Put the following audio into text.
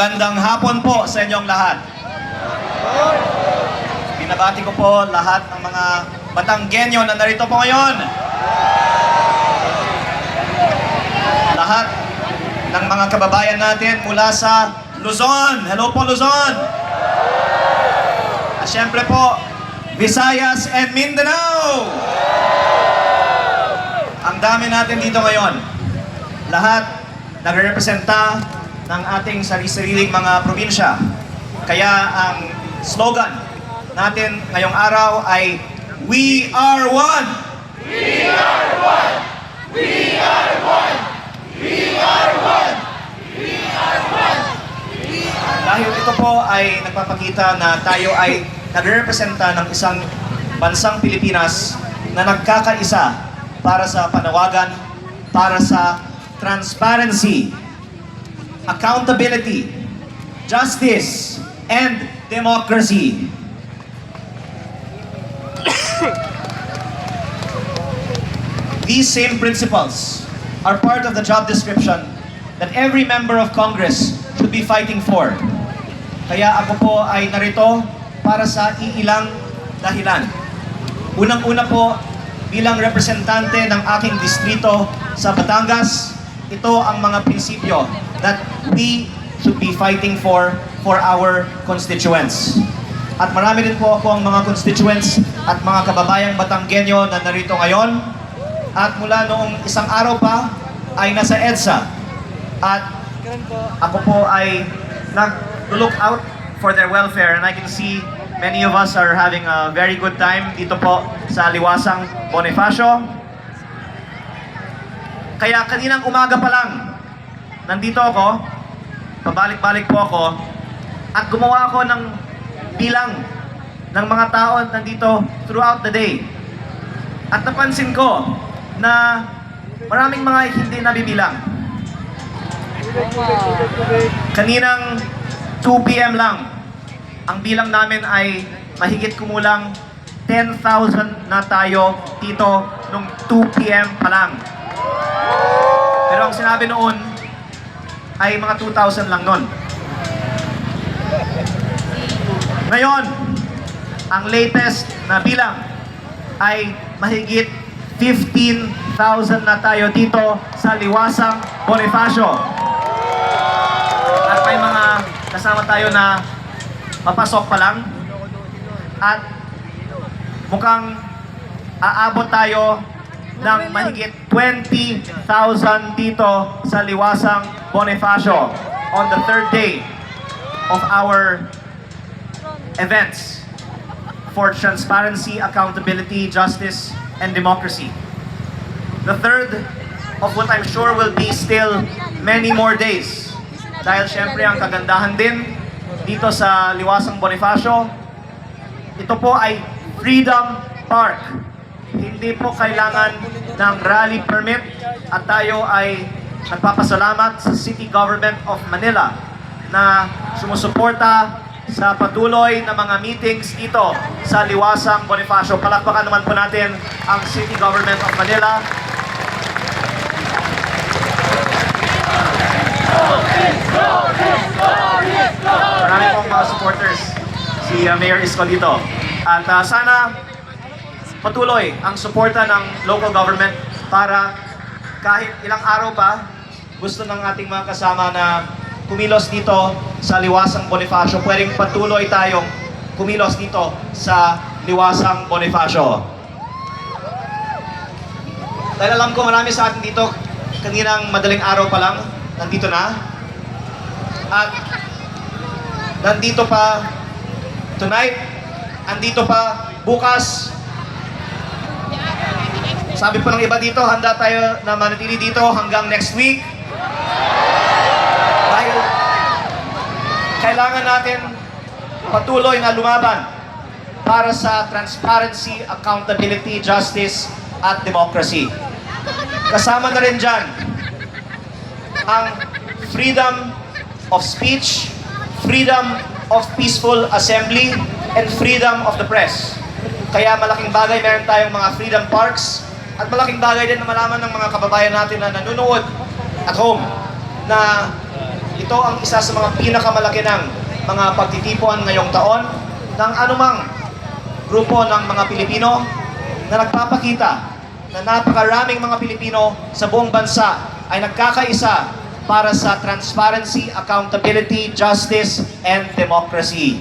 Magandang hapon po sa inyong lahat. Binabati ko po lahat ng mga Batanggenyo na narito po ngayon. Lahat ng mga kababayan natin mula sa Luzon. Hello po Luzon! At syempre po, Visayas and Mindanao! Ang dami natin dito ngayon. Lahat nagre-representa ng ating sarili-sariling mga probinsya. Kaya ang slogan natin ngayong araw ay We are one! We are one! We are one! We are one! We are one! Dahil ito po ay nagpapakita na tayo ay nagre-representa ng isang bansang Pilipinas na nagkakaisa para sa panawagan, para sa transparency, accountability, justice, and democracy. These same principles are part of the job description that every member of Congress should be fighting for. Kaya ako po ay narito para sa iilang dahilan. Unang-una po, bilang representante ng aking distrito sa Batangas, ito ang mga prinsipyo that we should be fighting for our constituents. At marami din po ako ang mga constituents at mga kababayang Batanggenyo na narito ngayon. At mula noong isang araw pa ay nasa EDSA. At ako po ay nag-look out for their welfare, and I can see many of us are having a very good time dito po sa Liwasang Bonifacio. Kaya kaninang umaga pa lang, nandito ako, pabalik-balik po ako, at gumawa ako ng bilang ng mga tao nandito throughout the day. At napansin ko na maraming mga hindi nabibilang. Kaninang 2 p.m. lang, ang bilang namin ay mahigit kumulang 10,000 na tayo dito nung 2 p.m. pa lang. Pero ang sinabi noon ay mga 2,000 lang noon. Ngayon, ang latest na bilang ay mahigit 15,000 na tayo dito sa Liwasang Bonifacio. At may mga kasama tayo na papasok pa lang. At mukhang aabot tayo ng mahigit 20,000 dito sa Liwasang Bonifacio on the third day of our events for transparency, accountability, justice, and democracy. The third of what I'm sure will be still many more days. Dahil syempre ang kagandahan din dito sa Liwasang Bonifacio, ito po ay Freedom Park. Hindi po kailangan ng rally permit at tayo ay nagpapasalamat sa City Government of Manila na sumusuporta sa patuloy na mga meetings dito sa Liwasang Bonifacio. Palakpakan naman po natin ang City Government of Manila. Marami pong mga supporters si Mayor Isko dito. At sana patuloy ang suporta ng local government para kahit ilang araw pa, gusto ng ating mga kasama na kumilos dito sa Liwasang Bonifacio, pwedeng patuloy tayong kumilos dito sa Liwasang Bonifacio. Dahil alam ko marami sa atin dito, kaninang madaling araw pa lang, nandito na. At nandito pa tonight, andito pa bukas. Sabi po ng iba dito, handa tayo na manatili dito hanggang next week. Dahil kailangan natin patuloy na lumaban para sa transparency, accountability, justice, at democracy. Kasama na rin dyan ang freedom of speech, freedom of peaceful assembly, and freedom of the press. Kaya malaking bagay meron tayong mga freedom parks, at malaking bagay din na malaman ng mga kababayan natin na nanonood at home na ito ang isa sa mga pinakamalaki ng mga pagtitipon ngayong taon ng anumang grupo ng mga Pilipino na nagpapakita na napakaraming mga Pilipino sa buong bansa ay nagkakaisa para sa transparency, accountability, justice, and democracy.